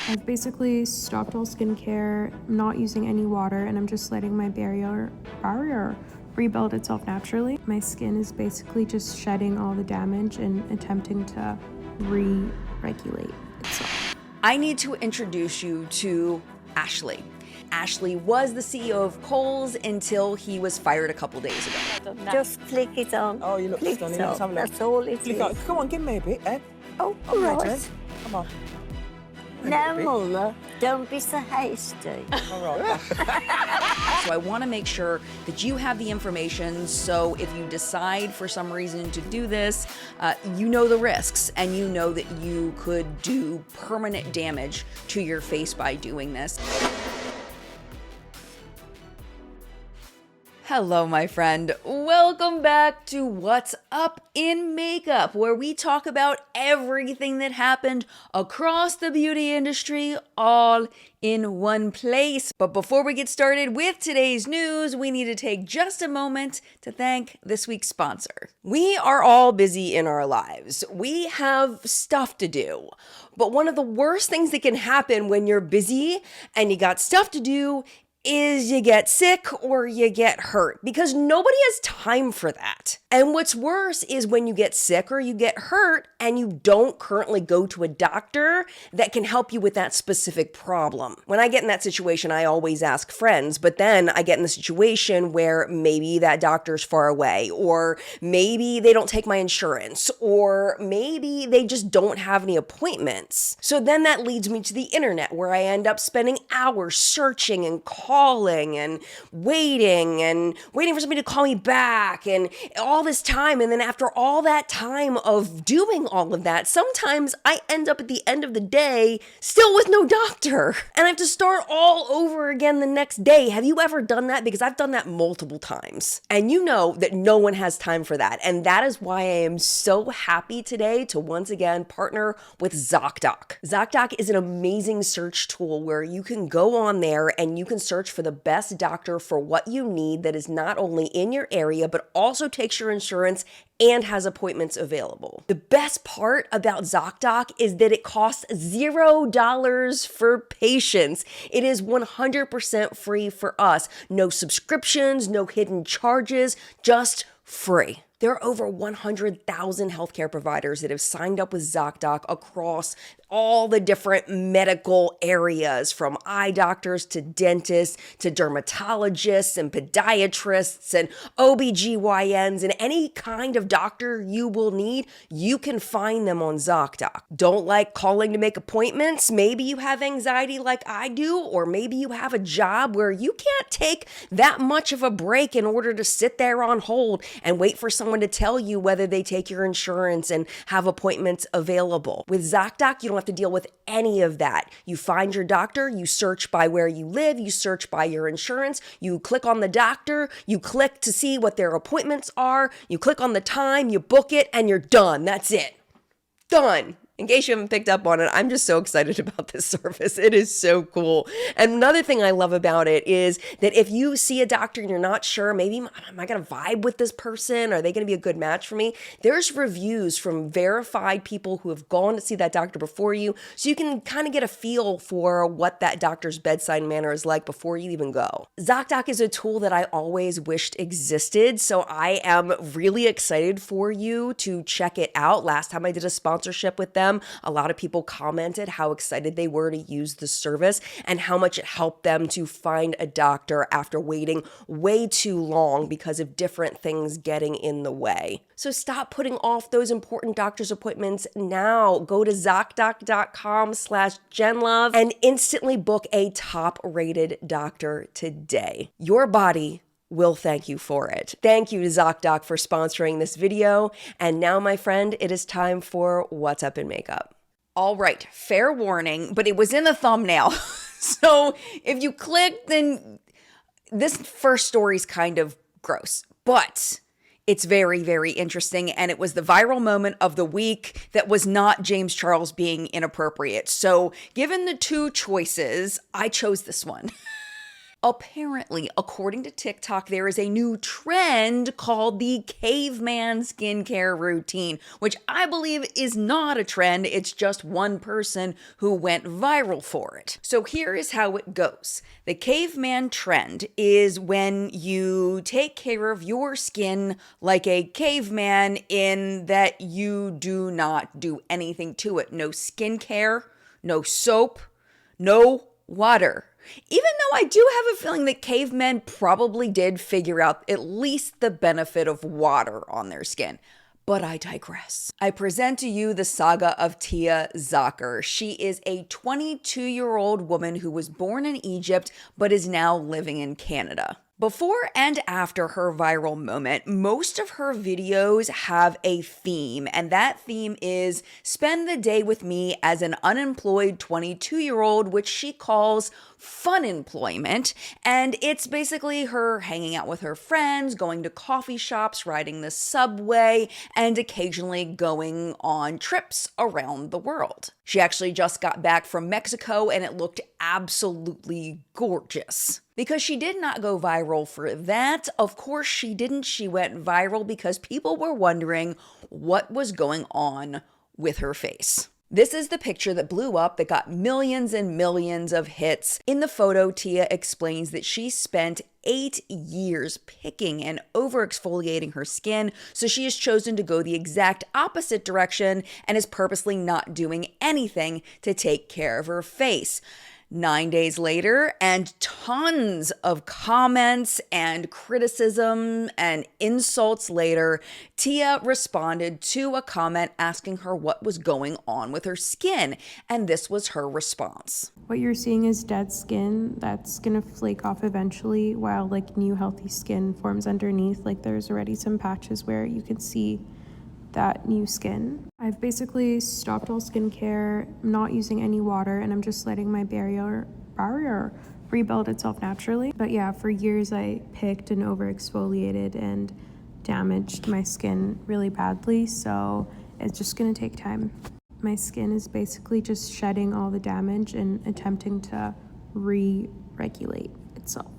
I've basically stopped all skincare, I'm not using any water, and I'm just letting my barrier rebuild itself naturally. My skin is basically just shedding all the damage and attempting to re-regulate itself. I need to introduce you to Ashley. Ashley was the CEO of Kohl's until he was fired a couple days ago. Just flick it on. Oh, you look Flick stunning. it Let's have on. a look. That's all it Flick is. on. Come on, give me a bit, eh? Oh, I'm right. ready. Come on. Now, Muller, don't be so hasty. All right. So I want to make sure that you have the information, so if you decide for some reason to do this, you know the risks and you know that you could do permanent damage to your face by doing this. Hello, my friend. Welcome back to What's Up in Makeup, where we talk about everything that happened across the beauty industry all in one place. But before we get started with today's news, we need to take just a moment to thank this week's sponsor. We are all busy in our lives. We have stuff to do. But one of the worst things that can happen when you're busy and you got stuff to do is you get sick or you get hurt, because nobody has time for that. And what's worse is when you get sick or you get hurt and you don't currently go to a doctor that can help you with that specific problem. When I get in that situation, I always ask friends, but then I get in the situation where maybe that doctor's far away, or maybe they don't take my insurance, or maybe they just don't have any appointments. So then that leads me to the internet, where I end up spending hours searching and calling and waiting for somebody to call me back, and all this time. And then after all that time of doing all of that, sometimes I end up at the end of the day still with no doctor, and I have to start all over again the next day. Have you ever done that? Because I've done that multiple times, and you know that no one has time for that. And that is why I am so happy today to once again partner with ZocDoc. ZocDoc is an amazing search tool where you can go on there and you can search for the best doctor for what you need, that is not only in your area, but also takes your insurance and has appointments available. The best part about ZocDoc is that it costs $0 for patients. It is 100% free for us. No subscriptions, no hidden charges, just free. There are over 100,000 healthcare providers that have signed up with ZocDoc across all the different medical areas, from eye doctors to dentists to dermatologists and podiatrists and OBGYNs, and any kind of doctor you will need, you can find them on ZocDoc. Don't like calling to make appointments? Maybe you have anxiety like I do, or maybe you have a job where you can't take that much of a break in order to sit there on hold and wait for someone to tell you whether they take your insurance and have appointments available. With ZocDoc, you don't have to deal with any of that. You find your doctor, you search by where you live, you search by your insurance, you click on the doctor, you click to see what their appointments are, you click on the time, you book it, and you're done. That's it. Done. In case you haven't picked up on it, I'm just so excited about this service. It is so cool. And another thing I love about it is that if you see a doctor and you're not sure, maybe, am I going to vibe with this person? Are they going to be a good match for me? There's reviews from verified people who have gone to see that doctor before you, so you can kind of get a feel for what that doctor's bedside manner is like before you even go. ZocDoc is a tool that I always wished existed, so I am really excited for you to check it out. Last time I did a sponsorship with them, a lot of people commented how excited they were to use the service and how much it helped them to find a doctor after waiting way too long because of different things getting in the way. So stop putting off those important doctor's appointments now. Go to ZocDoc.com/JENLUV and instantly book a top-rated doctor today. Your body will thank you for it. Thank you to ZocDoc for sponsoring this video. And now, my friend, it is time for What's Up in Makeup. All right, fair warning, but it was in the thumbnail. So if you click, then this first story is kind of gross, but it's very, very interesting. And it was the viral moment of the week that was not James Charles being inappropriate. So given the two choices, I chose this one. Apparently, according to TikTok, there is a new trend called the caveman skincare routine, which I believe is not a trend. It's just one person who went viral for it. So here is how it goes. The caveman trend is when you take care of your skin like a caveman, in that you do not do anything to it. No skincare, no soap, no water. Even though I do have a feeling that cavemen probably did figure out at least the benefit of water on their skin. But I digress. I present to you the saga of Tia Zakir. She is a 22-year-old woman who was born in Egypt but is now living in Canada. Before and after her viral moment, most of her videos have a theme, and that theme is spend the day with me as an unemployed 22-year-old, which she calls fun employment. And it's basically her hanging out with her friends, going to coffee shops, riding the subway, and occasionally going on trips around the world. She actually just got back from Mexico and it looked absolutely gorgeous. Because she did not go viral for that, of course she didn't. She went viral because people were wondering what was going on with her face. This is the picture that blew up, that got millions and millions of hits. In the photo, Tia explains that she spent 8 years picking and over-exfoliating her skin, so she has chosen to go the exact opposite direction and is purposely not doing anything to take care of her face. 9 days later, and tons of comments and criticism and insults later, Tia responded to a comment asking her what was going on with her skin, and this was her response. What you're seeing is dead skin that's gonna flake off eventually, while like new healthy skin forms underneath. Like there's already some patches where you can see that new skin. I've basically stopped all skincare, not using any water, and I'm just letting my barrier rebuild itself naturally. But yeah, for years I picked and over exfoliated and damaged my skin really badly, so it's just gonna take time. My skin is basically just shedding all the damage and attempting to re-regulate itself.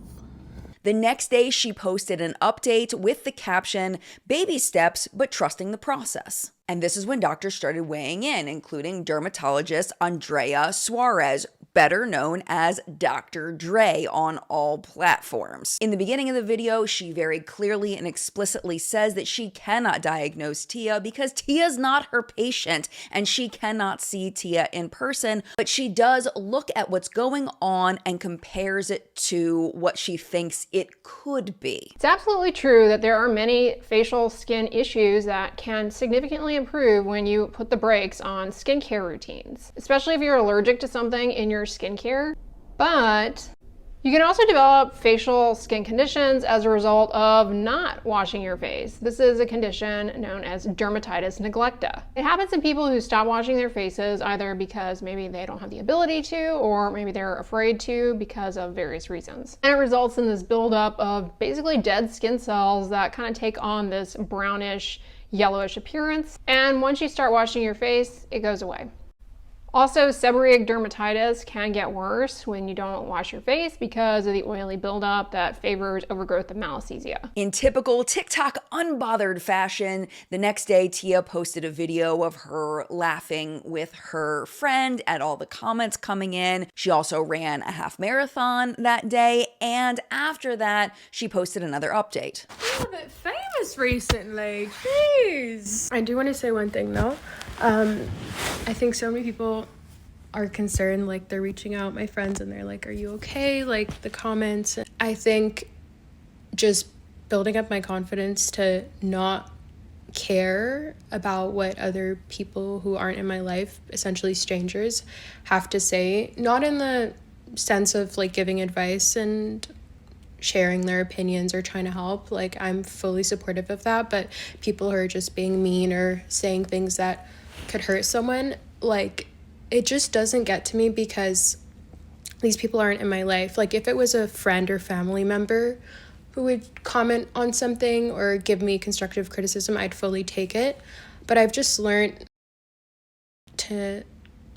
The next day, she posted an update with the caption, "Baby steps, but trusting the process." And this is when doctors started weighing in, including dermatologist Andrea Suarez, better known as Dr. Dre on all platforms. In the beginning of the video, she very clearly and explicitly says that she cannot diagnose Tia because Tia's not her patient and she cannot see Tia in person, but she does look at what's going on and compares it to what she thinks it could be. It's absolutely true that there are many facial skin issues that can significantly improve when you put the brakes on skincare routines, especially if you're allergic to something in your skincare. But you can also develop facial skin conditions as a result of not washing your face. This is a condition known as dermatitis neglecta. It happens in people who stop washing their faces either because maybe they don't have the ability to, or maybe they're afraid to because of various reasons. And it results in this buildup of basically dead skin cells that kind of take on this brownish, yellowish appearance. And once you start washing your face, it goes away. Also, seborrheic dermatitis can get worse when you don't wash your face because of the oily buildup that favors overgrowth of malassezia. In typical TikTok unbothered fashion, the next day Tia posted a video of her laughing with her friend at all the comments coming in. She also ran a half marathon that day, and after that, she posted another update. I'm a bit famous recently, jeez. I do want to say one thing though. I think so many people are concerned, like they're reaching out, my friends, and they're like, are you okay? Like the comments. I think just building up my confidence to not care about what other people who aren't in my life, essentially strangers, have to say, not in the sense of like giving advice and sharing their opinions or trying to help. Like I'm fully supportive of that, but people who are just being mean or saying things that could hurt someone, like it just doesn't get to me because these people aren't in my life. Like if it was a friend or family member who would comment on something or give me constructive criticism, I'd fully take it. But I've just learned to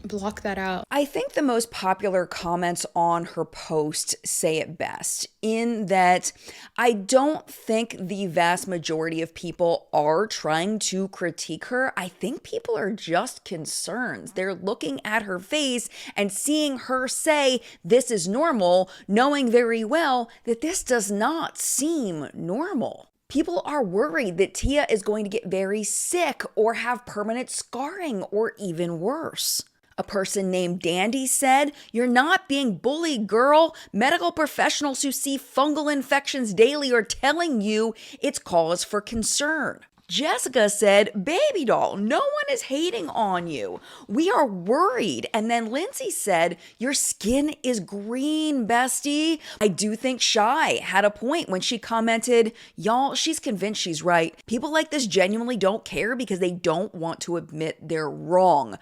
block that out. I think the most popular comments on her post say it best, in that I don't think the vast majority of people are trying to critique her. I think people are just concerned. They're looking at her face and seeing her say this is normal, knowing very well that this does not seem normal. People are worried that Tia is going to get very sick or have permanent scarring or even worse. A person named Dandy said, "You're not being bullied, girl. Medical professionals who see fungal infections daily are telling you it's cause for concern." Jessica said, "Baby doll, no one is hating on you. We are worried." And then Lindsay said, "Your skin is green, bestie." I do think Shy had a point when she commented, "Y'all, she's convinced she's right. People like this genuinely don't care because they don't want to admit they're wrong."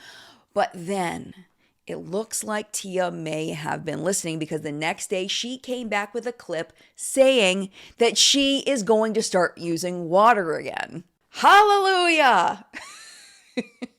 But then it looks like Tia may have been listening, because the next day she came back with a clip saying that she is going to start using water again. Hallelujah!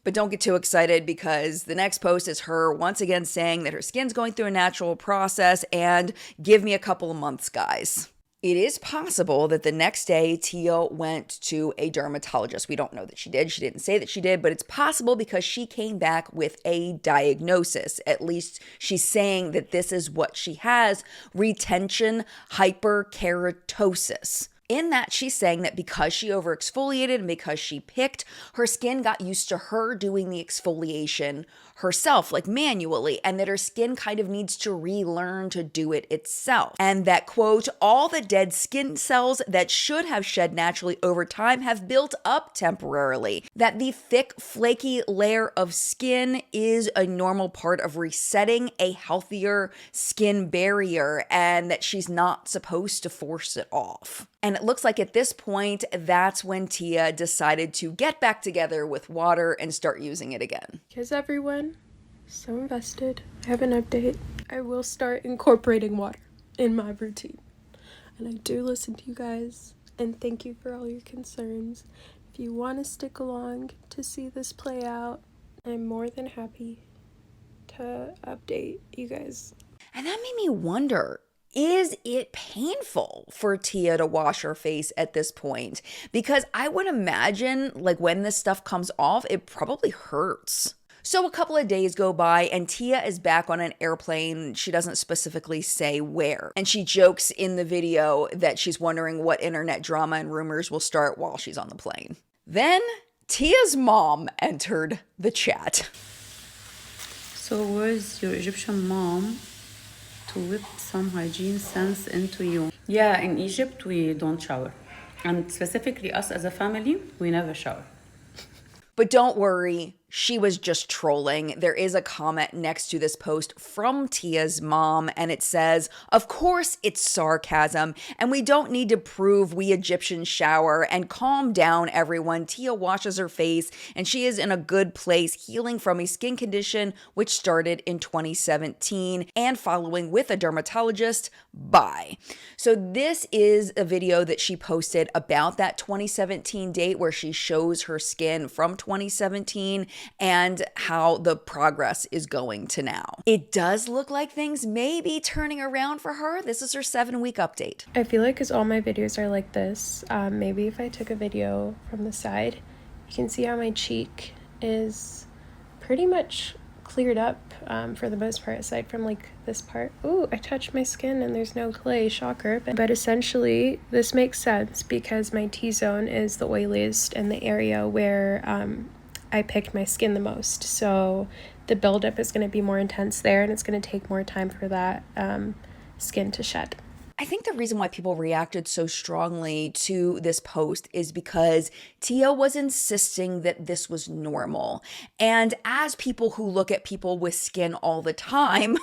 But don't get too excited, because the next post is her once again saying that her skin's going through a natural process and give me a couple of months, guys. It is possible that the next day Tia went to a dermatologist. We don't know that she did. She didn't say that she did, but it's possible because she came back with a diagnosis. At least she's saying that this is what she has: retention hyperkeratosis. In that, she's saying that because she overexfoliated and because she picked, her skin got used to her doing the exfoliation herself, like manually, and that her skin kind of needs to relearn to do it itself. And that, quote, "all the dead skin cells that should have shed naturally over time have built up temporarily. That the thick, flaky layer of skin is a normal part of resetting a healthier skin barrier, and that she's not supposed to force it off." And it looks like at this point, that's when Tia decided to get back together with water and start using it again. Because everyone, so invested. I have an update. I will start incorporating water in my routine. And I do listen to you guys, and thank you for all your concerns. If you want to stick along to see this play out, I'm more than happy to update you guys. And that made me wonder, is it painful for Tia to wash her face at this point? Because I would imagine, like, when this stuff comes off, it probably hurts. So a couple of days go by and Tia is back on an airplane. She doesn't specifically say where. And she jokes in the video that she's wondering what internet drama and rumors will start while she's on the plane. Then Tia's mom entered the chat. So where's your Egyptian mom to whip some hygiene sense into you? Yeah, in Egypt we don't shower. And specifically us as a family, we never shower. But don't worry, she was just trolling. There is a comment next to this post from Tia's mom, and it says, "Of course it's sarcasm, and we don't need to prove we Egyptians shower, and calm down everyone. Tia washes her face, and she is in a good place, healing from a skin condition which started in 2017, and following with a dermatologist. Bye." So this is a video that she posted about that 2017 date where she shows her skin from 2017 and how the progress is going to now. It does look like things may be turning around for her. This is her 7-week update. I feel like because all my videos are like this, maybe if I took a video from the side, you can see how my cheek is pretty much cleared up for the most part, aside from like this part. Ooh, I touched my skin and there's no clay, shocker. But essentially this makes sense because my T-zone is the oiliest and the area where I picked my skin the most. So the buildup is going to be more intense there, and it's going to take more time for that skin to shed. I think the reason why people reacted so strongly to this post is because Tia was insisting that this was normal. And as people who look at people with skin all the time,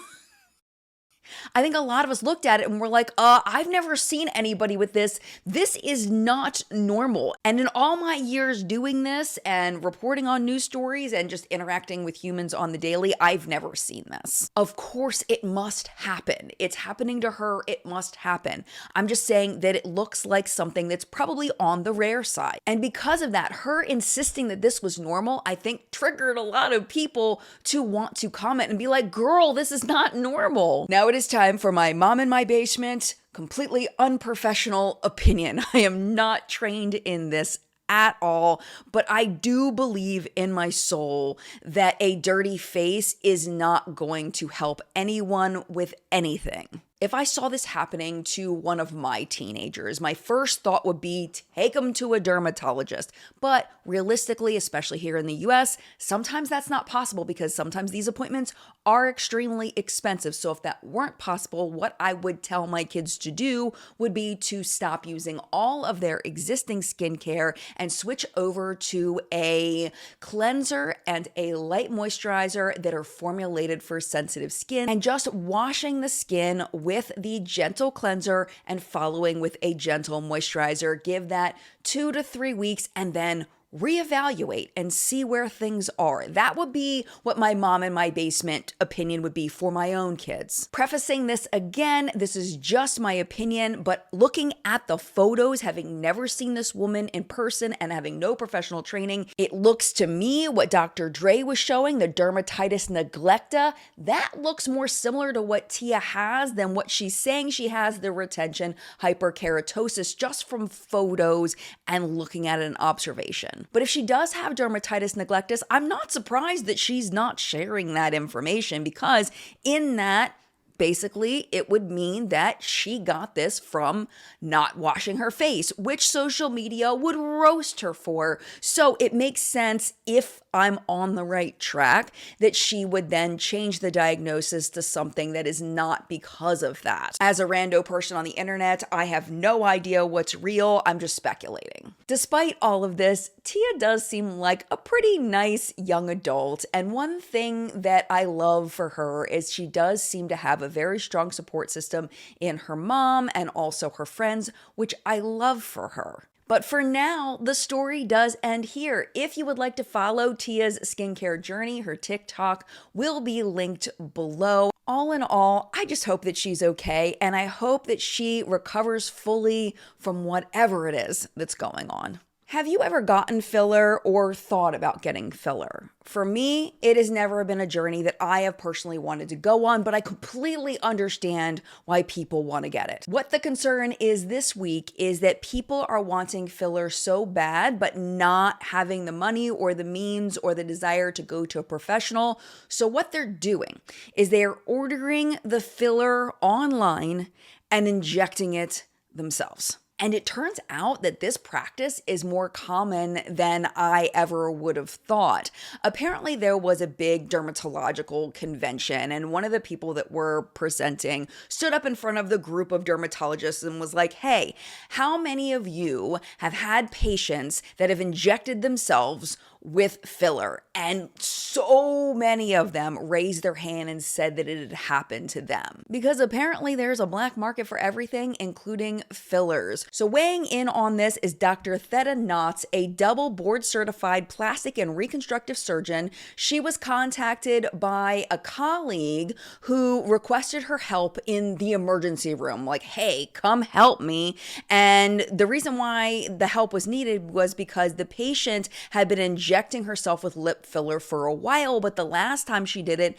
I think a lot of us looked at it and were like, I've never seen anybody with this. This is not normal. And in all my years doing this and reporting on news stories and just interacting with humans on the daily, I've never seen this. Of course, it must happen. It's happening to her. It must happen. I'm just saying that it looks like something that's probably on the rare side. And because of that, her insisting that this was normal, I think triggered a lot of people to want to comment and be like, girl, this is not normal. Now it is time for my mom in my basement, completely unprofessional opinion. I am not trained in this at all, but I do believe in my soul that a dirty face is not going to help anyone with anything. If I saw this happening to one of my teenagers, my first thought would be take them to a dermatologist. But realistically, especially here in the US, sometimes that's not possible because sometimes these appointments are extremely expensive. So if that weren't possible, what I would tell my kids to do would be to stop using all of their existing skincare and switch over to a cleanser and a light moisturizer that are formulated for sensitive skin, and just washing the skin with the gentle cleanser and following with a gentle moisturizer. Give that 2 to 3 weeks and then reevaluate and see where things are. That would be what my mom in my basement opinion would be for my own kids. Prefacing this again, this is just my opinion, but looking at the photos, having never seen this woman in person and having no professional training, it looks to me what Dr. Dre was showing, the dermatitis neglecta, that looks more similar to what Tia has than what she's saying she has, the retention hyperkeratosis, just from photos and looking at an observation. But if she does have dermatitis neglectus, I'm not surprised that she's not sharing that information, because in that, basically, it would mean that she got this from not washing her face, which social media would roast her for. So it makes sense, if I'm on the right track, that she would then change the diagnosis to something that is not because of that. As a rando person on the internet, I have no idea what's real. I'm just speculating. Despite all of this, Tia does seem like a pretty nice young adult. And one thing that I love for her is she does seem to have a very strong support system in her mom and also her friends, which I love for her. But for now, the story does end here. If you would like to follow Tia's skincare journey, her TikTok will be linked below. All in all, I just hope that she's okay, and I hope that she recovers fully from whatever it is that's going on. Have you ever gotten filler or thought about getting filler? For me, it has never been a journey that I have personally wanted to go on, but I completely understand why people want to get it. What the concern is this week is that people are wanting filler so bad, but not having the money or the means or the desire to go to a professional. So what they're doing is they're ordering the filler online and injecting it themselves. And it turns out that this practice is more common than I ever would have thought. Apparently, there was a big dermatological convention, and one of the people that were presenting stood up in front of the group of dermatologists and was like, hey, how many of you have had patients that have injected themselves with filler? And so many of them raised their hand and said that it had happened to them, because apparently there's a black market for everything, including fillers. So weighing in on this is Dr. Theta Knotts, a double board certified plastic and reconstructive surgeon. She was contacted by a colleague who requested her help in the emergency room, like, hey, come help me. And the reason why the help was needed was because the patient had been injecting herself with lip filler for a while, but the last time she did it,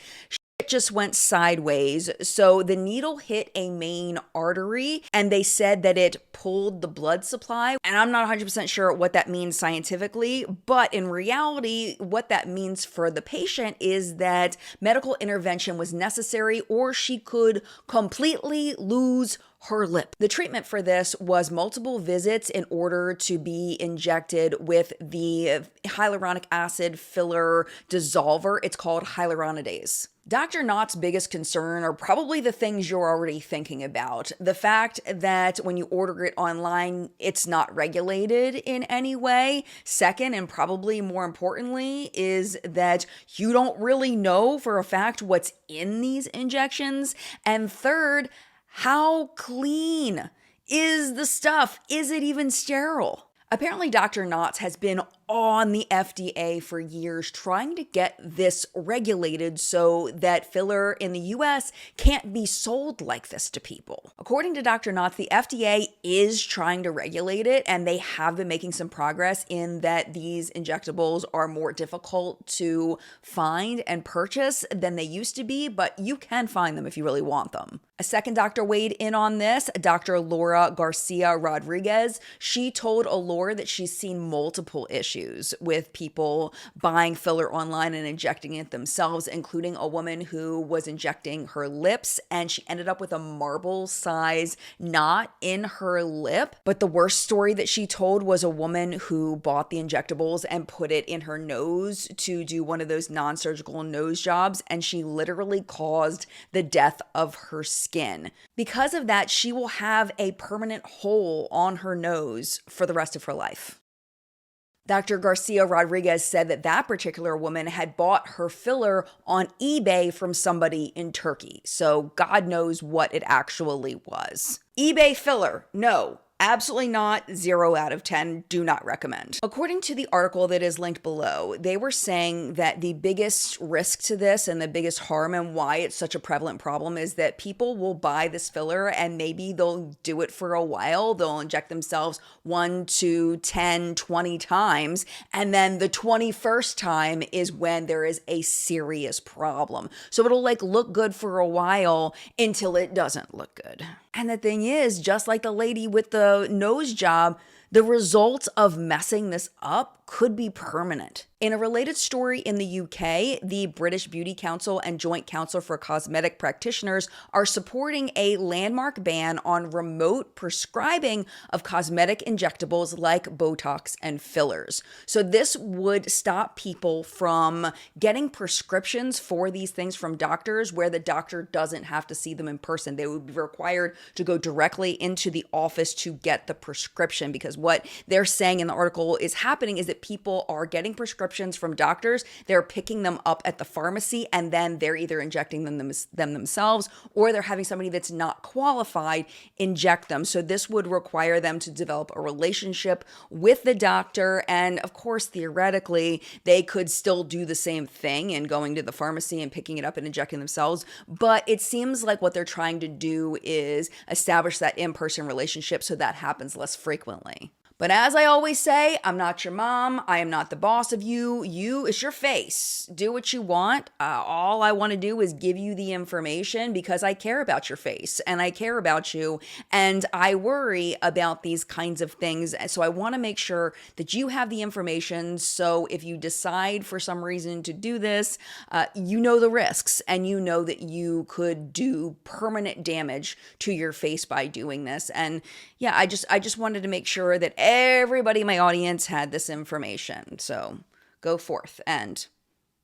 it just went sideways. So the needle hit a main artery and they said that it pulled the blood supply. And I'm not 100% sure what that means scientifically, but in reality, what that means for the patient is that medical intervention was necessary, or she could completely lose her lip. The treatment for this was multiple visits in order to be injected with the hyaluronic acid filler dissolver. It's called hyaluronidase. Dr. Knott's biggest concern are probably the things you're already thinking about. The fact that when you order it online, it's not regulated in any way. Second, and probably more importantly, is that you don't really know for a fact what's in these injections. And third, how clean is the stuff? Is it even sterile? Apparently, Dr. Knott's has been on the FDA for years trying to get this regulated so that filler in the US can't be sold like this to people. According to Dr. Knott's, the FDA is trying to regulate it, and they have been making some progress in that these injectables are more difficult to find and purchase than they used to be, but you can find them if you really want them. A second doctor weighed in on this, Dr. Laura Garcia Rodriguez. She told Allure that she's seen multiple issues with people buying filler online and injecting it themselves, including a woman who was injecting her lips and she ended up with a marble size knot in her lip. But the worst story that she told was a woman who bought the injectables and put it in her nose to do one of those non-surgical nose jobs, and she literally caused the death of her skin. Because of that, she will have a permanent hole on her nose for the rest of her life. Dr. Garcia Rodriguez said that that particular woman had bought her filler on eBay from somebody in Turkey. So God knows what it actually was. eBay filler, no. Absolutely not. 0 out of 10. Do not recommend. According to the article that is linked below, they were saying that the biggest risk to this and the biggest harm and why it's such a prevalent problem is that people will buy this filler and maybe they'll do it for a while. They'll inject themselves 1, 2, 10, 20 times. And then the 21st time is when there is a serious problem. So it'll look good for a while until it doesn't look good. And the thing is, just like the lady with the nose job, the results of messing this up could be permanent. In a related story in the UK, the British Beauty Council and Joint Council for Cosmetic Practitioners are supporting a landmark ban on remote prescribing of cosmetic injectables like Botox and fillers. So this would stop people from getting prescriptions for these things from doctors where the doctor doesn't have to see them in person. They would be required to go directly into the office to get the prescription, because what they're saying in the article is happening is that people are getting prescriptions from doctors, they're picking them up at the pharmacy, and then they're either injecting them themselves, or they're having somebody that's not qualified inject them. So this would require them to develop a relationship with the doctor, and of course, theoretically, they could still do the same thing in going to the pharmacy and picking it up and injecting themselves, but it seems like what they're trying to do is establish that in-person relationship so that happens less frequently. But as I always say, I'm not your mom. I am not the boss of you. It's your face. Do what you want. All I want to do is give you the information because I care about your face and I care about you and I worry about these kinds of things. So I want to make sure that you have the information. So if you decide for some reason to do this, you know the risks and you know that you could do permanent damage to your face by doing this. And yeah, I just wanted to make sure that everybody in my audience had this information. So go forth and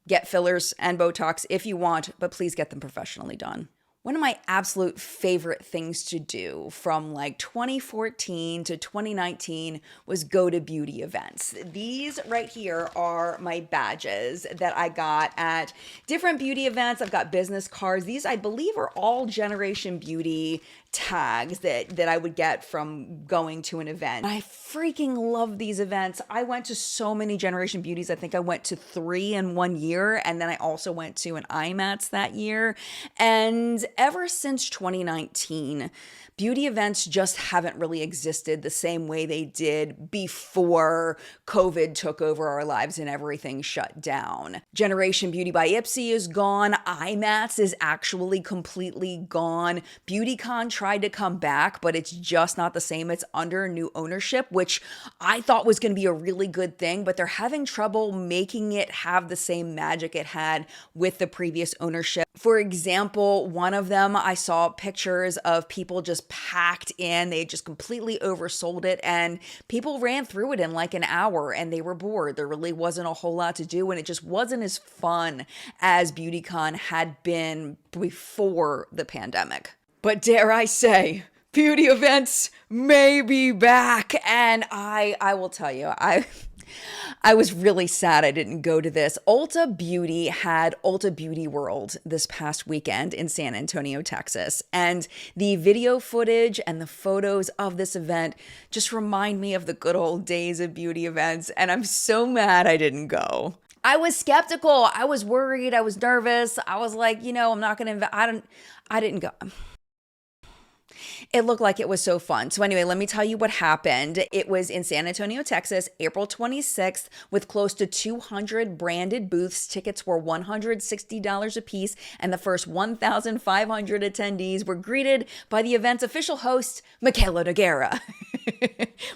get fillers and Botox if you want, but please get them professionally done. One of my absolute favorite things to do from 2014 to 2019 was go to beauty events. These right here are my badges that I got at different beauty events. I've got business cards. These, I believe, are all Generation Beauty tags that I would get from going to an event. I freaking love these events. I went to so many Generation Beauties. I think I went to 3 in 1 year, and then I also went to an IMATS that year. And ever since 2019, beauty events just haven't really existed the same way they did before COVID took over our lives and everything shut down. Generation Beauty by Ipsy is gone. IMATS is actually completely gone. BeautyCon tried to come back, but it's just not the same. It's under new ownership, which I thought was going to be a really good thing, but they're having trouble making it have the same magic it had with the previous ownership. For example, one of of them, I saw pictures of people just packed in. They just completely oversold it, and people ran through it in like an hour and they were bored. There really wasn't a whole lot to do, and it just wasn't as fun as BeautyCon had been before the pandemic. But dare I say, beauty events may be back. And I will tell you, I was really sad I didn't go to this. Ulta Beauty had Ulta Beauty World this past weekend in San Antonio, Texas. And the video footage and the photos of this event just remind me of the good old days of beauty events. And I'm so mad I didn't go. I was skeptical. I was worried. I was nervous. I was like, I'm not going to I didn't go. It looked like it was so fun. So anyway, let me tell you what happened. It was in San Antonio, Texas, April 26th, with close to 200 branded booths. Tickets were $160 a piece, and the first 1,500 attendees were greeted by the event's official host, Michaela Nogueira.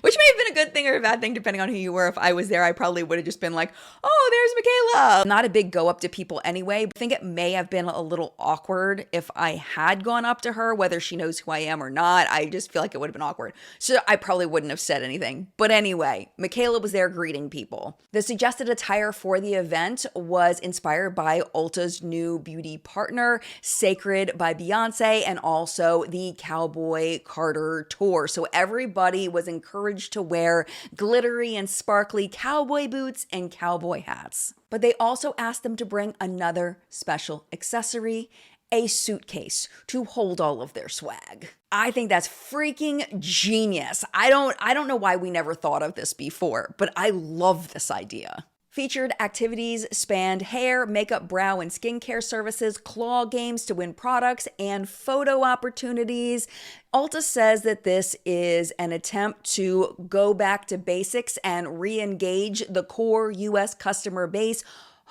Which may have been a good thing or a bad thing, depending on who you were. If I was there, I probably would have just been like, oh, there's Michaela. Not a big go up to people anyway. I think it may have been a little awkward if I had gone up to her, whether she knows who I am or not. I just feel like it would have been awkward. So I probably wouldn't have said anything. But anyway, Michaela was there greeting people. The suggested attire for the event was inspired by Ulta's new beauty partner, Sacred by Beyonce, and also the Cowboy Carter tour. So everybody was encouraged to wear glittery and sparkly cowboy boots and cowboy hats. But they also asked them to bring another special accessory, a suitcase, to hold all of their swag. I think that's freaking genius. I don't know why we never thought of this before, but I love this idea. Featured activities spanned hair, makeup, brow, and skincare services, claw games to win products, and photo opportunities. Ulta says that this is an attempt to go back to basics and re-engage the core US customer base,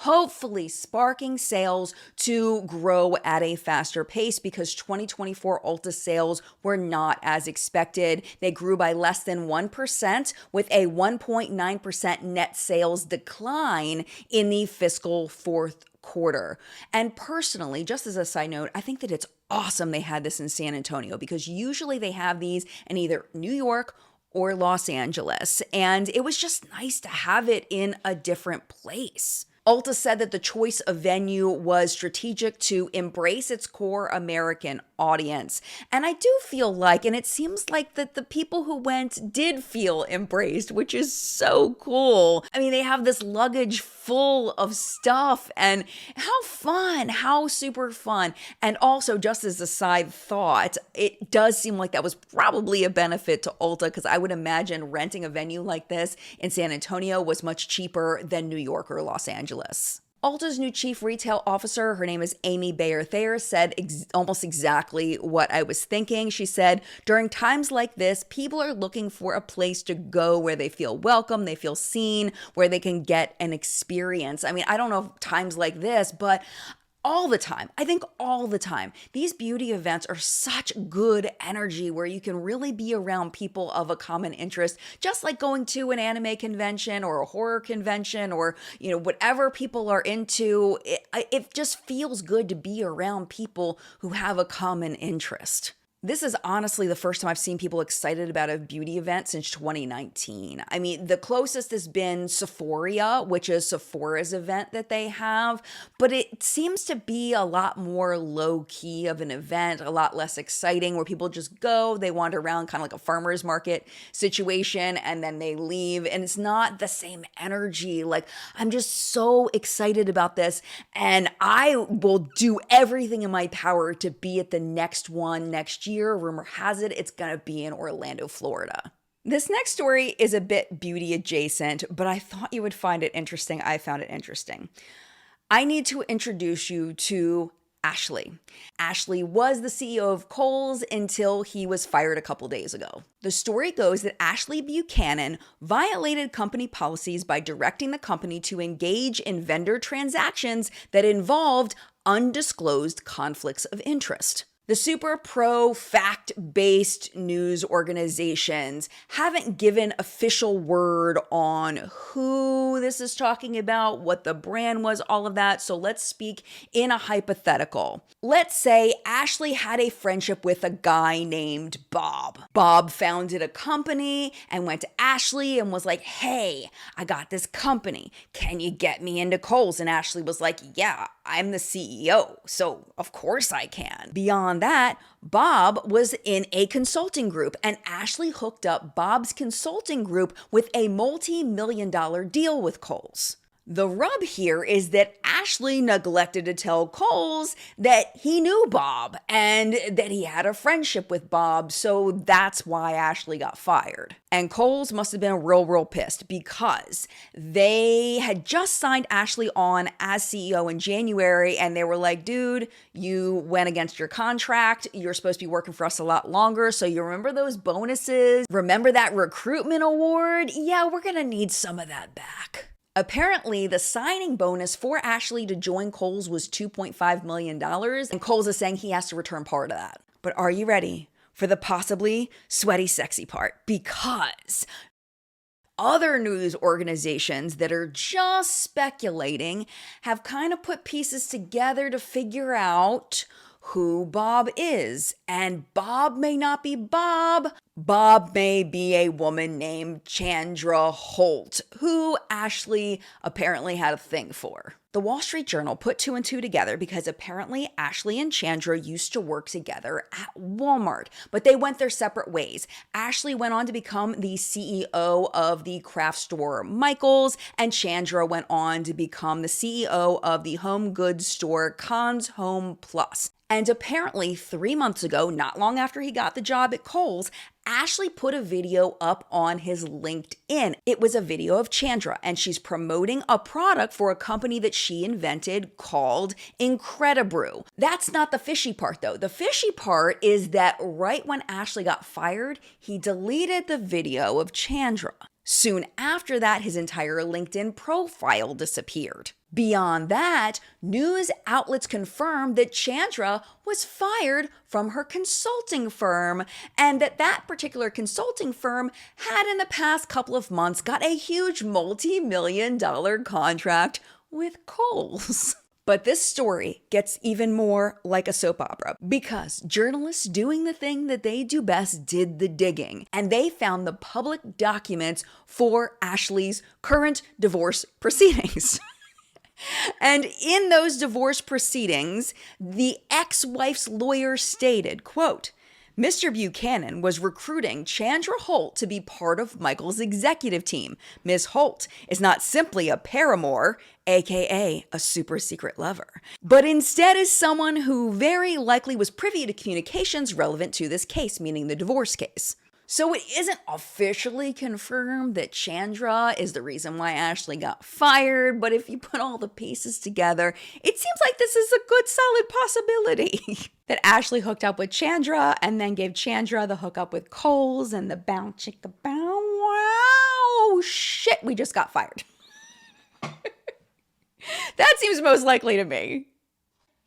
hopefully sparking sales to grow at a faster pace, because 2024 Ulta sales were not as expected. They grew by less than 1%, with a 1.9% net sales decline in the fiscal fourth quarter. And personally, just as a side note, I think that it's awesome they had this in San Antonio, because usually they have these in either New York or Los Angeles. And it was just nice to have it in a different place. Ulta said that the choice of venue was strategic to embrace its core American audience. And I do feel like, and it seems like that the people who went did feel embraced, which is so cool. I mean, they have this luggage full of stuff, and how fun, how super fun. And also, just as a side thought, it does seem like that was probably a benefit to Ulta, because I would imagine renting a venue like this in San Antonio was much cheaper than New York or Los Angeles. Ulta's new chief retail officer, her name is Amy Bayer-Thayer, said almost exactly what I was thinking. She said, during times like this, people are looking for a place to go where they feel welcome, they feel seen, where they can get an experience. I mean, I don't know if times like this, but all the time. I think all the time. These beauty events are such good energy where you can really be around people of a common interest, just like going to an anime convention or a horror convention or, whatever people are into. It just feels good to be around people who have a common interest. This is honestly the first time I've seen people excited about a beauty event since 2019. I mean, the closest has been Sephora, which is Sephora's event that they have, but it seems to be a lot more low-key of an event, a lot less exciting, where people just go, they wander around kind of like a farmer's market situation, and then they leave, and it's not the same energy. Like, I'm just so excited about this, and I will do everything in my power to be at the next one next year. Rumor has it it's gonna be in Orlando, Florida. This next story is a bit beauty adjacent, but I thought you would find it interesting. I found it interesting. I need to introduce you to Ashley. Ashley was the CEO of Kohl's until he was fired a couple days ago. The story goes that Ashley Buchanan violated company policies by directing the company to engage in vendor transactions that involved undisclosed conflicts of interest. The super pro fact-based news organizations haven't given official word on who this is talking about, what the brand was, all of that. So let's speak in a hypothetical. Let's say Ashley had a friendship with a guy named Bob. Bob founded a company and went to Ashley and was like, hey, I got this company. Can you get me into Kohl's? And Ashley was like, yeah, I'm the CEO, so of course I can. Beyond that, Bob was in a consulting group, and Ashley hooked up Bob's consulting group with a multi-million-dollar deal with Kohl's. The rub here is that Ashley neglected to tell Kohl's that he knew Bob and that he had a friendship with Bob, so that's why Ashley got fired. And Kohl's must have been real pissed because they had just signed Ashley on as CEO in January, and they were like, dude, you went against your contract. You're supposed to be working for us a lot longer, so you remember those bonuses? Remember that recruitment award? Yeah, we're gonna need some of that back. Apparently, the signing bonus for Ashley to join Kohl's was $2.5 million, and Kohl's is saying he has to return part of that. But are you ready for the possibly sweaty, sexy part? Because other news organizations that are just speculating have kind of put pieces together to figure out who Bob is. And Bob may not be Bob. Bob may be a woman named Chandra Holt, who Ashley apparently had a thing for. The Wall Street Journal put two and two together because apparently Ashley and Chandra used to work together at Walmart, but they went their separate ways. Ashley went on to become the CEO of the craft store Michael's, and Chandra went on to become the CEO of the home goods store Conn's Home Plus. And apparently 3 months ago, not long after he got the job at Kohl's, Ashley put a video up on his LinkedIn. It was a video of Chandra, and she's promoting a product for a company that she invented called Incredibrew. That's not the fishy part, though. The fishy part is that right when Ashley got fired, he deleted the video of Chandra. Soon after that, his entire LinkedIn profile disappeared. Beyond that, news outlets confirmed that Chandra was fired from her consulting firm, and that particular consulting firm had in the past couple of months got a huge multi-million-dollar contract with Kohl's. But this story gets even more like a soap opera because journalists doing the thing that they do best did the digging, and they found the public documents for Ashley's current divorce proceedings. And in those divorce proceedings, the ex-wife's lawyer stated, quote, Mr. Buchanan was recruiting Chandra Holt to be part of Michael's executive team. Ms. Holt is not simply a paramour, aka a super secret lover, but instead is someone who very likely was privy to communications relevant to this case, meaning the divorce case. So it isn't officially confirmed that Chandra is the reason why Ashley got fired, but if you put all the pieces together, it seems like this is a good solid possibility. That Ashley hooked up with Chandra and then gave Chandra the hookup with Kohl's and the bow chicka bow wow. Shit, we just got fired. That seems most likely to me.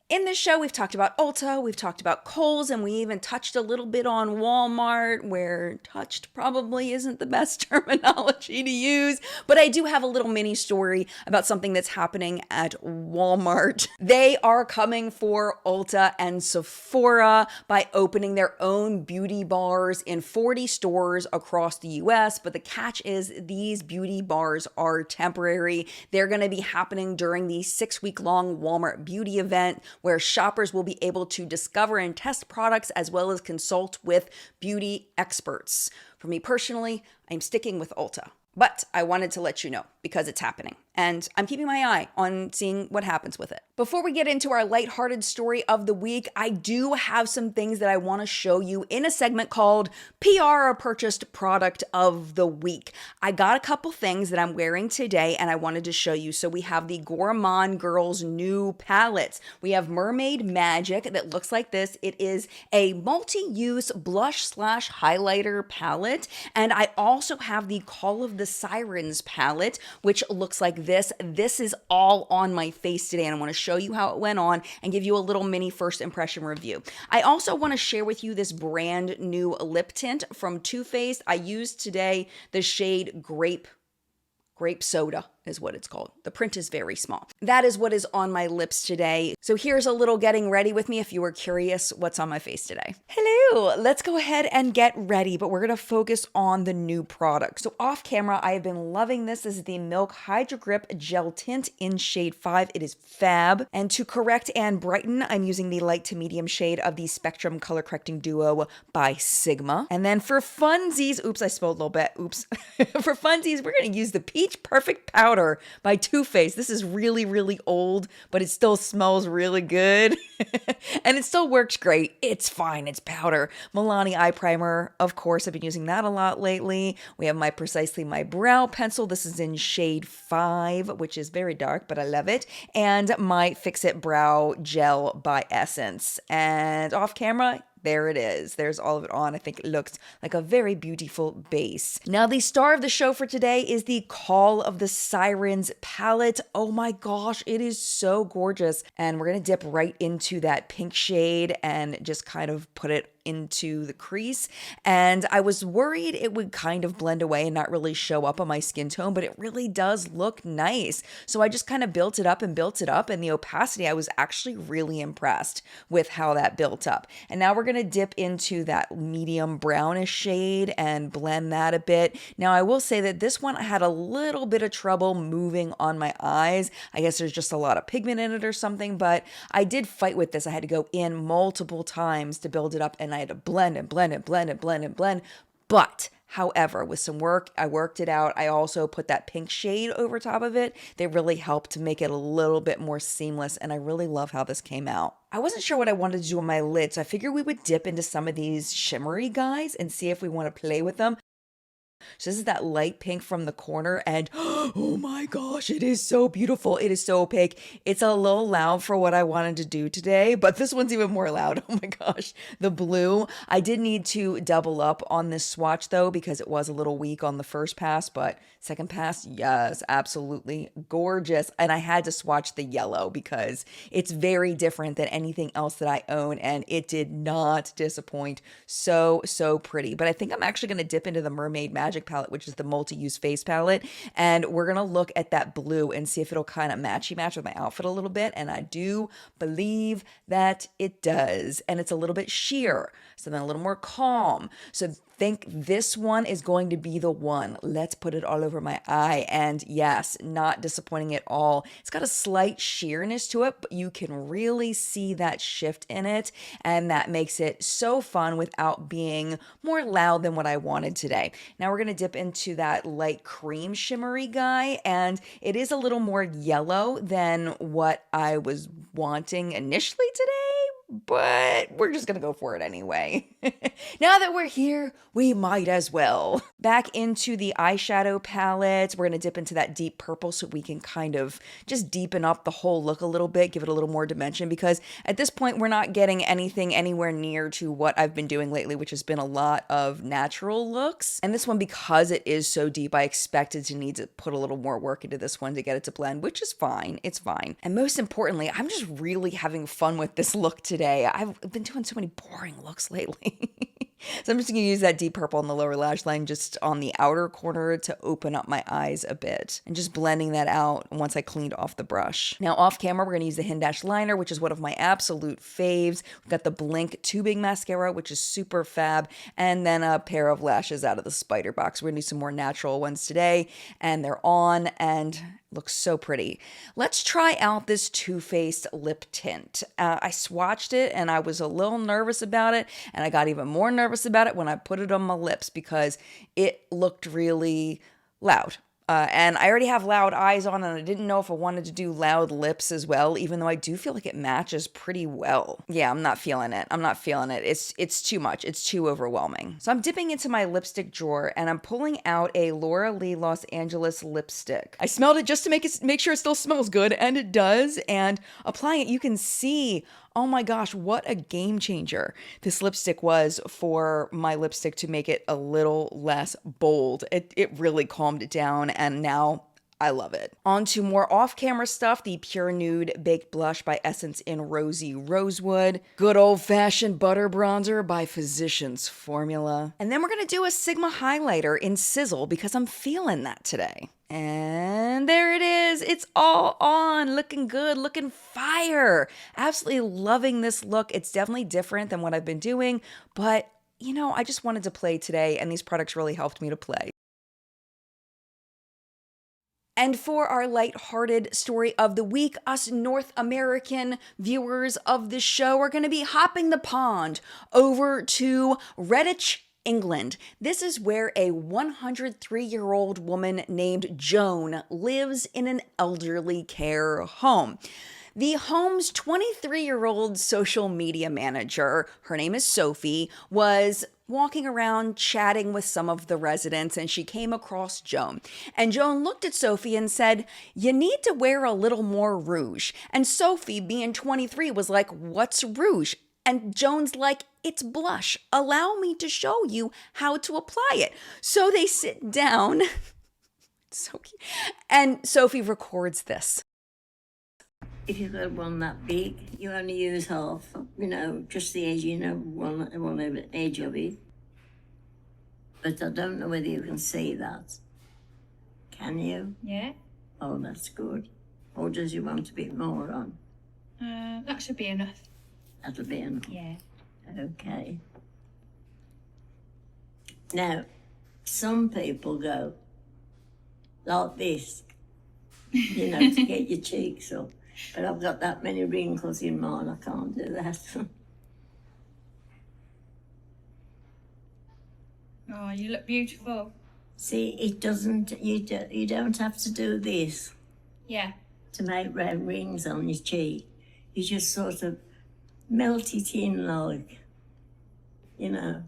In this show, we've talked about Ulta, we've talked about Kohl's, and we even touched a little bit on Walmart, where touched probably isn't the best terminology to use, but I do have a little mini story about something that's happening at Walmart. They are coming for Ulta and Sephora by opening their own beauty bars in 40 stores across the US, but the catch is these beauty bars are temporary. They're going to be happening during the 6-week-long Walmart beauty event, where shoppers will be able to discover and test products as well as consult with beauty experts. For me personally, I'm sticking with Ulta, but I wanted to let you know because it's happening, and I'm keeping my eye on seeing what happens with it. Before we get into our lighthearted story of the week, I do have some things that I want to show you in a segment called PR or Purchased Product of the Week. I got a couple things that I'm wearing today and I wanted to show you. So we have the Gourmand Girls new palettes. We have Mermaid Magic that looks like this. It is a multi-use blush/highlighter palette. And I also have the Call of the Sirens palette, which looks like this. This is all on my face today, and I want to show you how it went on and give you a little mini first impression review. I also want to share with you this brand new lip tint from Too Faced. I used today the shade Grape Soda is what it's called. The print is very small. That is what is on my lips today. So here's a little getting ready with me if you were curious what's on my face today. Hello, let's go ahead and get ready, but we're gonna focus on the new product. So off camera, I have been loving this. This is the Milk Hydro Grip Gel Tint in shade 5. It is fab. And to correct and brighten, I'm using the light to medium shade of the Spectrum Color Correcting Duo by Sigma. And then for funsies, oops, I spilled a little bit, oops. For funsies, we're gonna use the Peach Perfect Powder by Too Faced. This is really, really old, but it still smells really good. And it still works great. It's fine. It's powder. Milani eye primer, of course, I've been using that a lot lately. We have my Precisely My Brow Pencil. This is in shade 5, which is very dark, but I love it. And my Fix It Brow Gel by Essence. And off camera, there it is. There's all of it on. I think it looks like a very beautiful base. Now, the star of the show for today is the Call of the Sirens palette. Oh my gosh, it is so gorgeous. And we're going to dip right into that pink shade and just kind of put it into the crease. And I was worried it would kind of blend away and not really show up on my skin tone, but it really does look nice. So I just kind of built it up, and the opacity, I was actually really impressed with how that built up. And now we're going to dip into that medium brownish shade and blend that a bit. Now I will say that this one I had a little bit of trouble moving on my eyes. I guess there's just a lot of pigment in it or something, but I did fight with this. I had to go in multiple times to build it up, and I had to blend and blend and blend and blend and blend. But however, with some work, I worked it out. I also put that pink shade over top of it. They really helped to make it a little bit more seamless, and I really love how this came out. I wasn't sure what I wanted to do on my lids, so I figured we would dip into some of these shimmery guys and see if we want to play with them. So this is that light pink from the corner, and oh my gosh, it is so beautiful. It is so opaque. It's a little loud for what I wanted to do today, but this one's even more loud. Oh my gosh, the blue. I did need to double up on this swatch though, because it was a little weak on the first pass, but second pass, yes, absolutely gorgeous. And I had to swatch the yellow because it's very different than anything else that I own, and it did not disappoint. So pretty. But I think I'm actually going to dip into the Mermaid Magic palette, which is the multi-use face palette, and we're gonna look at that blue and see if it'll kind of match with my outfit a little bit, and I do believe that it does. And it's a little bit sheer, so then a little more calm. So think this one is going to be the one. Let's put it all over my eye, and yes, not disappointing at all. It's got a slight sheerness to it, but you can really see that shift in it, and that makes it so fun without being more loud than what I wanted today. Now we're gonna dip into that light cream shimmery guy, and it is a little more yellow than what I was wanting initially today, but we're just gonna go for it anyway. Now that we're here, we might as well. Back into the eyeshadow palette, we're gonna dip into that deep purple so we can kind of just deepen up the whole look a little bit, give it a little more dimension, because at this point we're not getting anything anywhere near to what I've been doing lately, which has been a lot of natural looks. And this one, because it is so deep, I expected to need to put a little more work into this one to get it to blend, which is fine. It's fine. And most importantly, I'm just really having fun with this look today. I've been doing so many boring looks lately. So I'm just going to use that deep purple on the lower lash line, just on the outer corner to open up my eyes a bit, and just blending that out once I cleaned off the brush. Now off camera, we're going to use the Hindash liner, which is one of my absolute faves. We've got the Blink tubing mascara, which is super fab, and then a pair of lashes out of the spider box. We're going to do some more natural ones today, and they're on, and looks so pretty. Let's try out this Too Faced lip tint. I swatched it and I was a little nervous about it, and I got even more nervous about it when I put it on my lips because it looked really loud. And I already have loud eyes on, and I didn't know if I wanted to do loud lips as well, even though I do feel like it matches pretty well. Yeah, I'm not feeling it. I'm not feeling it. It's too much. It's too overwhelming. So I'm dipping into my lipstick drawer, and I'm pulling out a Laura Lee Los Angeles lipstick. I smelled it just to make sure it still smells good, and it does. And applying it, you can see, oh my gosh, what a game changer this lipstick was for my lipstick to make it a little less bold. It really calmed it down, and now I love it. On to more off-camera stuff, the Pure Nude Baked Blush by Essence in Rosy Rosewood. Good old-fashioned butter bronzer by Physicians Formula. And then we're gonna do a Sigma highlighter in Sizzle because I'm feeling that today. And there it is. It's all on. Looking good, looking fire. Absolutely loving this look. It's definitely different than what I've been doing, but you know, I just wanted to play today and these products really helped me to play. And for our lighthearted story of the week, us North American viewers of this show are going to be hopping the pond over to Redditch, England. This is where a 103-year-old woman named Joan lives in an elderly care home. The home's 23-year-old social media manager, her name is Sophie, was walking around chatting with some of the residents and she came across Joan. And Joan looked at Sophie and said, "You need to wear a little more rouge." And Sophie, being 23, was like, "What's rouge?" And Joan's like, "It's blush. Allow me to show you how to apply it." So they sit down. So cute. And Sophie records this. If you've got one that big, you only use half, you know, just the edge, you know, one edge of it. But I don't know whether you can see that. Can you? Yeah. Oh, that's good. Or does you want a bit more on? That should be enough. That'll be enough. Yeah. Okay. Now, some people go like this, you know, to get your cheeks up. But I've got that many wrinkles in mine, I can't do that. Oh, you look beautiful. See, it doesn't, you don't have to do this Yeah. to make round rings on your cheek. You just sort of melt it in like, you know.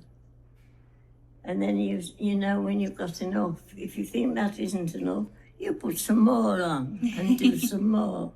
And then you know when you've got enough. If you think that isn't enough, you put some more on and do some more.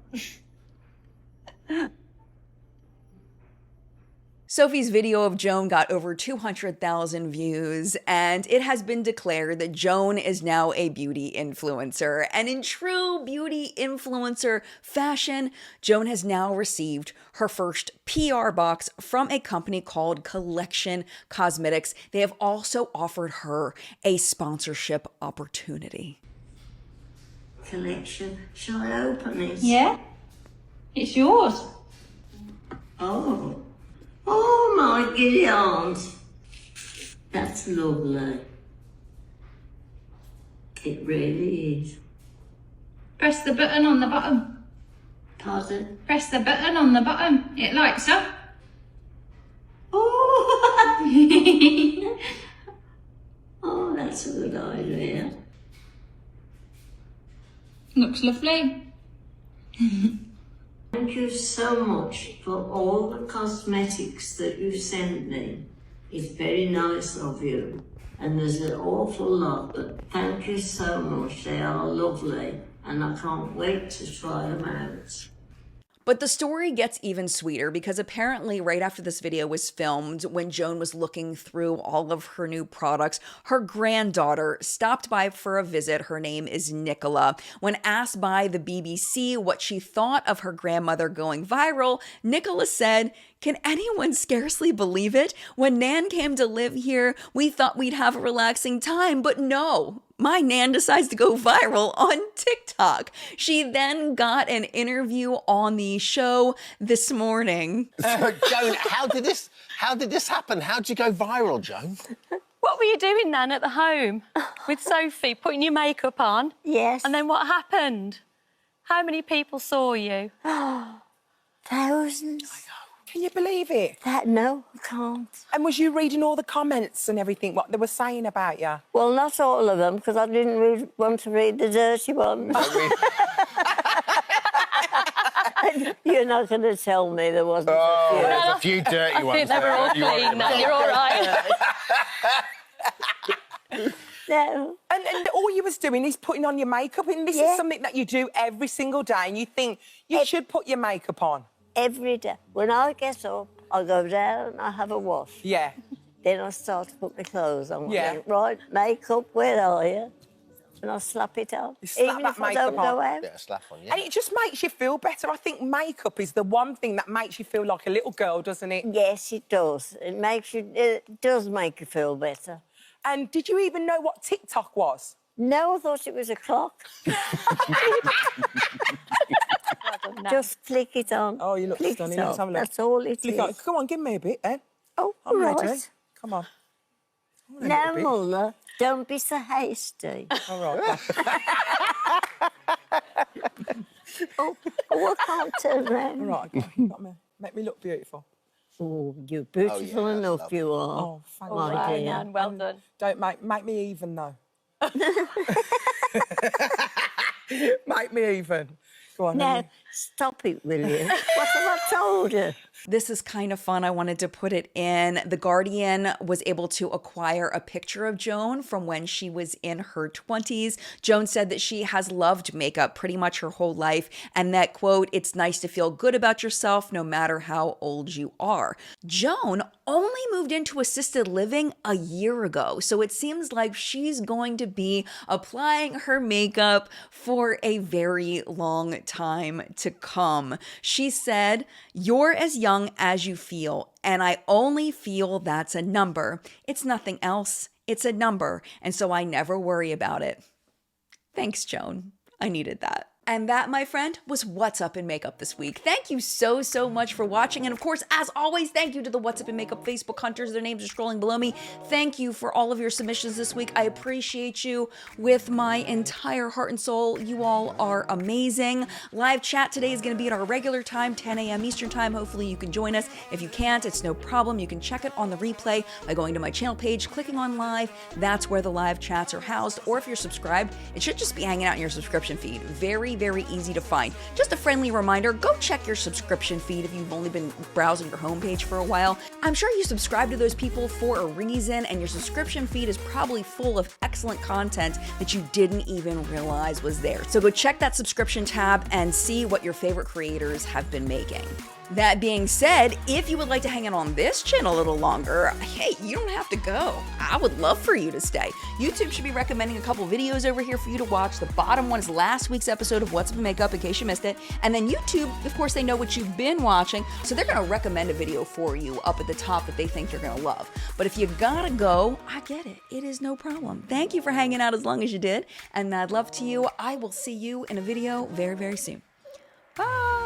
Sophie's video of Joan got over 200,000 views, and it has been declared that Joan is now a beauty influencer. And in true beauty influencer fashion, Joan has now received her first PR box from a company called Collection Cosmetics. They have also offered her a sponsorship opportunity. Collection. Shall I open it? Yeah? It's yours. Oh. Oh my giddy aunt. That's lovely. It really is. Press the button on the bottom. Pardon? Press the button on the bottom. It lights up. Oh. Oh, that's a good idea. Looks lovely. Thank you so much for all the cosmetics that you sent me. It's very nice of you. And there's an awful lot, but thank you so much. They are lovely, and I can't wait to try them out. But the story gets even sweeter because apparently right after this video was filmed, when Joan was looking through all of her new products, her granddaughter stopped by for a visit. Her name is Nicola. When asked by the BBC what she thought of her grandmother going viral, Nicola said, "Can anyone scarcely believe it? When Nan came to live here, we thought we'd have a relaxing time, but no. My Nan decides to go viral on TikTok." She then got an interview on the show this morning. Joan, how did this happen? How did you go viral, Joan? What were you doing then at the home with Sophie, putting your makeup on? Yes. And then what happened? How many people saw you? Thousands. Can you believe it? No, I can't. And was you reading all the comments and everything, what they were saying about you? Well, not all of them, because I didn't want to read the dirty ones. You're not going to tell me there wasn't a few. There's a few dirty ones. I think they were all clean, man. You're all right. No. And all you was doing is putting on your makeup, and this is something that you do every single day, and you think you should put your makeup on. Every day. When I get up, I go down, I have a wash. Yeah. Then I start to put my clothes on. Yeah. Right, makeup, where are you? And I slap it on. You slap Even that if I makeup don't go on. out. Yeah, slap on, yeah. And it just makes you feel better. I think makeup is the one thing that makes you feel like a little girl, doesn't it? Yes, it does. It does make you feel better. And did you even know what TikTok was? No, I thought it was a clock. Just flick it on. Oh, you look Flick stunning. it Let's on. have a look. That's all it Flick is. on. Come on, give me a bit, then. Oh, I'm right. ready. Come on. I want a Now, little bit. Mother, don't be so hasty. All right. Oh, I can't turn round. All right, got me. Make me look beautiful. Oh, you're beautiful that's enough, lovely. you are. Oh, thank my Wow, dear. Nan, well done. Don't make me even, though. Make me even. Go on. Now, then. stop it, will you? What have I told you? This is kind of fun. I wanted to put it in. The Guardian was able to acquire a picture of Joan from when she was in her 20s. Joan said that she has loved makeup pretty much her whole life, and that, quote, "It's nice to feel good about yourself no matter how old you are." Joan only moved into assisted living a year ago, so it seems like she's going to be applying her makeup for a very long time to come. She said, "You're as young as you feel, and I only feel that's a number. It's nothing else. It's a number, and so I never worry about it." Thanks, Joan. I needed that. And that, my friend, was What's Up in Makeup this week. Thank you so, so much for watching. And of course, as always, thank you to the What's Up in Makeup Facebook hunters. Their names are scrolling below me. Thank you for all of your submissions this week. I appreciate you with my entire heart and soul. You all are amazing. Live chat today is going to be at our regular time, 10 a.m. Eastern time. Hopefully you can join us. If you can't, it's no problem. You can check it on the replay by going to my channel page, clicking on live. That's where the live chats are housed. Or if you're subscribed, it should just be hanging out in your subscription feed. Very, very easy to find. Just a friendly reminder, go check your subscription feed if you've only been browsing your homepage for a while. I'm sure you subscribe to those people for a reason, and your subscription feed is probably full of excellent content that you didn't even realize was there. So go check that subscription tab and see what your favorite creators have been making. That being said, if you would like to hang out on this channel a little longer, hey, you don't have to go. I would love for you to stay. YouTube should be recommending a couple videos over here for you to watch. The bottom one is last week's episode of What's Up in Makeup, in case you missed it. And then YouTube, of course, they know what you've been watching, so they're gonna recommend a video for you up at the top that they think you're gonna love. But if you gotta go, I get it. It is no problem. Thank you for hanging out as long as you did, and mad love to you. I will see you in a video very, very soon. Bye.